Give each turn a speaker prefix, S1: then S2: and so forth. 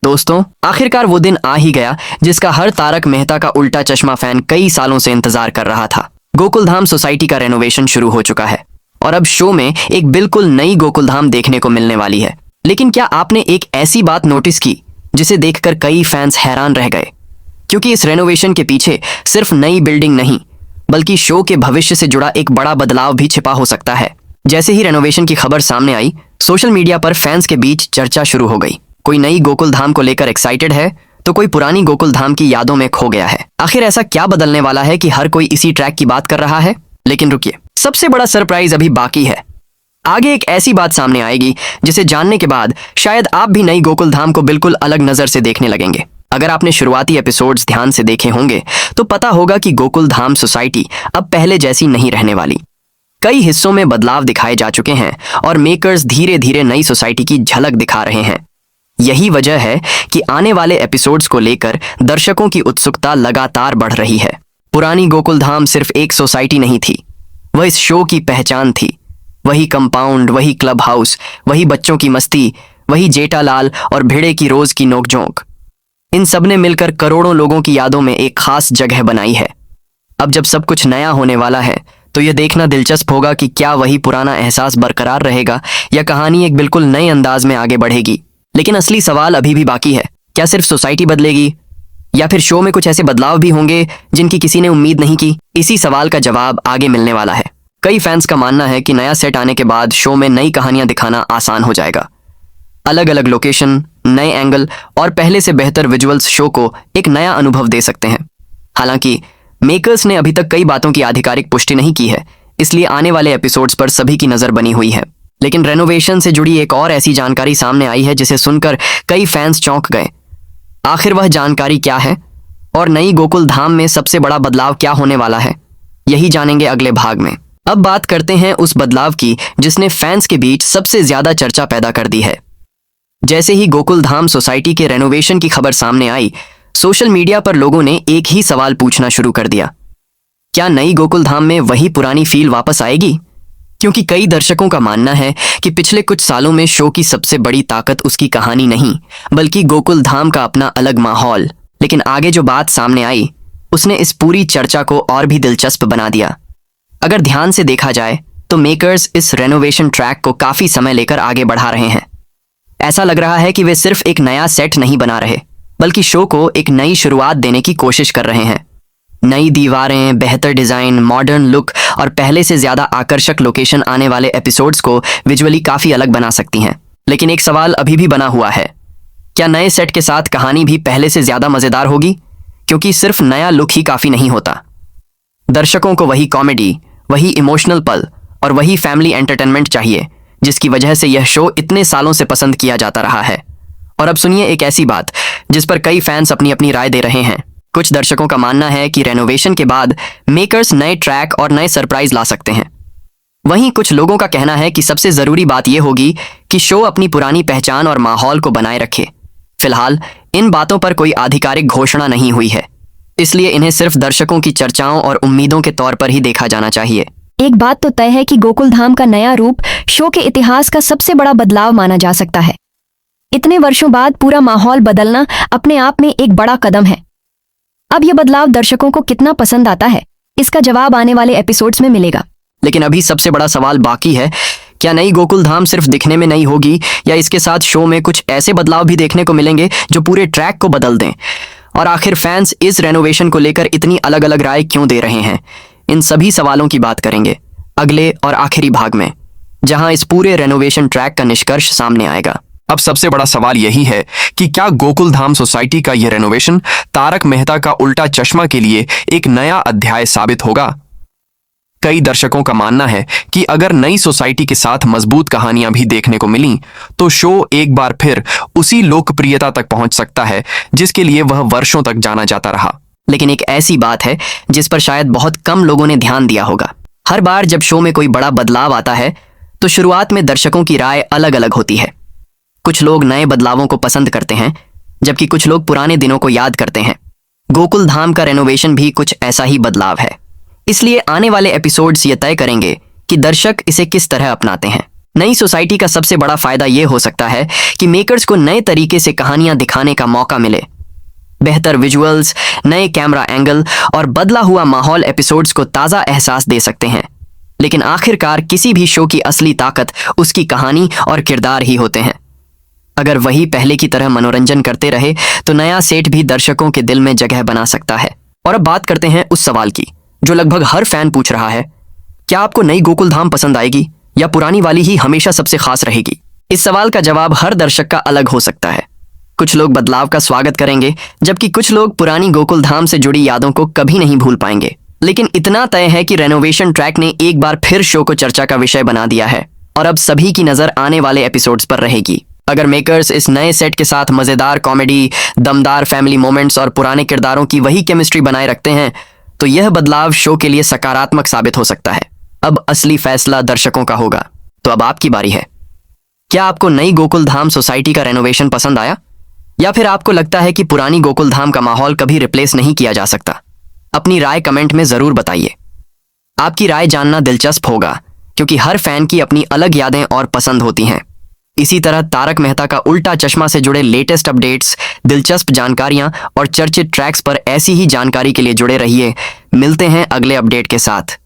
S1: दोस्तों, आखिरकार वो दिन आ ही गया जिसका हर तारक मेहता का उल्टा चश्मा फैन कई सालों से इंतजार कर रहा था। गोकुलधाम सोसाइटी का रेनोवेशन शुरू हो चुका है और अब शो में एक बिल्कुल नई गोकुलधाम देखने को मिलने वाली है। लेकिन क्या आपने एक ऐसी बात नोटिस की जिसे देखकर कई फैंस हैरान रह गए? क्योंकि इस रेनोवेशन के पीछे सिर्फ नई बिल्डिंग नहीं, बल्कि शो के भविष्य से जुड़ा एक बड़ा बदलाव भी छिपा हो सकता है। जैसे ही रेनोवेशन की खबर सामने आई, सोशल मीडिया पर फैंस के बीच चर्चा शुरू हो गई। कोई नई गोकुलधाम को लेकर एक्साइटेड है तो कोई पुरानी गोकुलधाम की यादों में खो गया है। आखिर ऐसा क्या बदलने वाला है कि हर कोई इसी ट्रैक की बात कर रहा है? लेकिन रुकिए, सबसे बड़ा सरप्राइज अभी बाकी है। आगे एक ऐसी बात सामने आएगी जिसे जानने के बाद शायद आप भी नई गोकुलधाम को बिल्कुल अलग नजर से देखने लगेंगे। अगर आपने शुरुआती एपिसोड्स ध्यान से देखे होंगे तो पता होगा कि गोकुलधाम सोसाइटी अब पहले जैसी नहीं रहने वाली। कई हिस्सों में बदलाव दिखाए जा चुके हैं और मेकर्स धीरे धीरे नई सोसाइटी की झलक दिखा रहे हैं। यही वजह है कि आने वाले एपिसोड्स को लेकर दर्शकों की उत्सुकता लगातार बढ़ रही है। पुरानी गोकुलधाम सिर्फ एक सोसाइटी नहीं थी, वह इस शो की पहचान थी। वही कंपाउंड, वही क्लब हाउस, वही बच्चों की मस्ती, वही जेठालाल और भिड़े की रोज की नोकझोंक, इन सब ने मिलकर करोड़ों लोगों की यादों में एक खास जगह बनाई है। अब जब सब कुछ नया होने वाला है तो यह देखना दिलचस्प होगा कि क्या वही पुराना एहसास बरकरार रहेगा या कहानी एक बिल्कुल नए अंदाज में आगे बढ़ेगी। लेकिन असली सवाल अभी भी बाकी है। क्या सिर्फ सोसाइटी बदलेगी या फिर शो में कुछ ऐसे बदलाव भी होंगे जिनकी किसी ने उम्मीद नहीं की? इसी सवाल का जवाब आगे मिलने वाला है। कई फैंस का मानना है कि नया सेट आने के बाद शो में नई कहानियां दिखाना आसान हो जाएगा। अलग अलग लोकेशन, नए एंगल और पहले से बेहतर विजुअल्स शो को एक नया अनुभव दे सकते हैं। हालांकि मेकर्स ने अभी तक कई बातों की आधिकारिक पुष्टि नहीं की है, इसलिए आने वाले एपिसोड्स पर सभी की नजर बनी हुई है। लेकिन रेनोवेशन से जुड़ी एक और ऐसी जानकारी सामने आई है जिसे सुनकर कई फैंस चौंक गए। आखिर वह जानकारी क्या है और नई गोकुलधाम में सबसे बड़ा बदलाव क्या होने वाला है, यही जानेंगे अगले भाग में। अब बात करते हैं उस बदलाव की जिसने फैंस के बीच सबसे ज्यादा चर्चा पैदा कर दी है। जैसे ही गोकुलधाम सोसाइटी के रेनोवेशन की खबर सामने आई, सोशल मीडिया पर लोगों ने एक ही सवाल पूछना शुरू कर दिया। क्या नई गोकुलधाम में वही पुरानी फील वापस आएगी? क्योंकि कई दर्शकों का मानना है कि पिछले कुछ सालों में शो की सबसे बड़ी ताकत उसकी कहानी नहीं, बल्कि गोकुलधाम का अपना अलग माहौल। लेकिन आगे जो बात सामने आई उसने इस पूरी चर्चा को और भी दिलचस्प बना दिया। अगर ध्यान से देखा जाए तो मेकर्स इस रेनोवेशन ट्रैक को काफी समय लेकर आगे बढ़ा रहे हैं। ऐसा लग रहा है कि वे सिर्फ एक नया सेट नहीं बना रहे, बल्कि शो को एक नई शुरुआत देने की कोशिश कर रहे हैं। नई दीवारें, बेहतर डिजाइन, मॉडर्न लुक और पहले से ज्यादा आकर्षक लोकेशन आने वाले एपिसोड्स को विजुअली काफी अलग बना सकती हैं। लेकिन एक सवाल अभी भी बना हुआ है, क्या नए सेट के साथ कहानी भी पहले से ज्यादा मजेदार होगी? क्योंकि सिर्फ नया लुक ही काफी नहीं होता। दर्शकों को वही कॉमेडी, वही इमोशनल पल और वही फैमिली एंटरटेनमेंट चाहिए जिसकी वजह से यह शो इतने सालों से पसंद किया जाता रहा है। और अब सुनिए एक ऐसी बात जिस पर कई फैंस अपनी अपनी राय दे रहे हैं। कुछ दर्शकों का मानना है कि रेनोवेशन के बाद मेकर्स नए ट्रैक और नए सरप्राइज ला सकते हैं। वहीं कुछ लोगों का कहना है कि सबसे जरूरी बात यह होगी कि शो अपनी पुरानी पहचान और माहौल को बनाए रखे। फिलहाल इन बातों पर कोई आधिकारिक घोषणा नहीं हुई है, इसलिए इन्हें सिर्फ दर्शकों की चर्चाओं और उम्मीदों के तौर पर ही देखा जाना चाहिए।
S2: एक बात तो तय है कि गोकुलधाम का नया रूप शो के इतिहास का सबसे बड़ा बदलाव माना जा सकता है। इतने वर्षों बाद पूरा माहौल बदलना अपने आप में एक बड़ा कदम है। अब यह बदलाव दर्शकों को कितना पसंद आता है, इसका जवाब आने वाले एपिसोड्स में मिलेगा।
S1: लेकिन अभी सबसे बड़ा सवाल बाकी है, क्या नई गोकुलधाम सिर्फ दिखने में नई होगी या इसके साथ शो में कुछ ऐसे बदलाव भी देखने को मिलेंगे जो पूरे ट्रैक को बदल दें? और आखिर फैंस इस रेनोवेशन को लेकर इतनी अलग अलग राय क्यों दे रहे हैं? इन सभी सवालों की बात करेंगे अगले और आखिरी भाग में, जहां इस पूरे रेनोवेशन ट्रैक का निष्कर्ष सामने आएगा।
S3: अब सबसे बड़ा सवाल यही है कि क्या गोकुलधाम सोसाइटी का यह रेनोवेशन तारक मेहता का उल्टा चश्मा के लिए एक नया अध्याय साबित होगा? कई दर्शकों का मानना है कि अगर नई सोसाइटी के साथ मजबूत कहानियां भी देखने को मिली तो शो एक बार फिर उसी लोकप्रियता तक पहुंच सकता है जिसके लिए वह वर्षों तक जाना जाता रहा।
S1: लेकिन एक ऐसी बात है जिस पर शायद बहुत कम लोगों ने ध्यान दिया होगा। हर बार जब शो में कोई बड़ा बदलाव आता है तो शुरुआत में दर्शकों की राय अलग अलग होती है। कुछ लोग नए बदलावों को पसंद करते हैं, जबकि कुछ लोग पुराने दिनों को याद करते हैं। गोकुलधाम का रेनोवेशन भी कुछ ऐसा ही बदलाव है, इसलिए आने वाले एपिसोड्स ये तय करेंगे कि दर्शक इसे किस तरह अपनाते हैं। नई सोसाइटी का सबसे बड़ा फायदा यह हो सकता है कि मेकर्स को नए तरीके से कहानियां दिखाने का मौका मिले। बेहतर विजुअल्स, नए कैमरा एंगल और बदला हुआ माहौल एपिसोड्स को ताज़ा एहसास दे सकते हैं। लेकिन आखिरकार किसी भी शो की असली ताकत उसकी कहानी और किरदार ही होते हैं। अगर वही पहले की तरह मनोरंजन करते रहे तो नया सेट भी दर्शकों के दिल में जगह बना सकता है। और अब बात करते हैं उस सवाल की जो लगभग हर फैन पूछ रहा है, क्या आपको नई गोकुलधाम पसंद आएगी या पुरानी वाली ही हमेशा सबसे खास रहेगी? इस सवाल का जवाब हर दर्शक का अलग हो सकता है। कुछ लोग बदलाव का स्वागत करेंगे, जबकि कुछ लोग पुरानी गोकुलधाम से जुड़ी यादों को कभी नहीं भूल पाएंगे। लेकिन इतना तय है कि रेनोवेशन ट्रैक ने एक बार फिर शो को चर्चा का विषय बना दिया है और अब सभी की नजर आने वाले एपिसोड्स पर रहेगी। अगर मेकर्स इस नए सेट के साथ मजेदार कॉमेडी, दमदार फैमिली मोमेंट्स और पुराने किरदारों की वही केमिस्ट्री बनाए रखते हैं तो यह बदलाव शो के लिए सकारात्मक साबित हो सकता है। अब असली फैसला दर्शकों का होगा। तो अब आपकी बारी है। क्या आपको नई गोकुलधाम सोसाइटी का रेनोवेशन पसंद आया या फिर आपको लगता है कि पुरानी गोकुलधाम का माहौल कभी रिप्लेस नहीं किया जा सकता? अपनी राय कमेंट में जरूर बताइए। आपकी राय जानना दिलचस्प होगा क्योंकि हर फैन की अपनी अलग यादें और पसंद होती हैं। इसी तरह तारक मेहता का उल्टा चश्मा से जुड़े लेटेस्ट अपडेट्स, दिलचस्प जानकारियां और चर्चित ट्रैक्स पर ऐसी ही जानकारी के लिए जुड़े रहिए। मिलते हैं अगले अपडेट के साथ।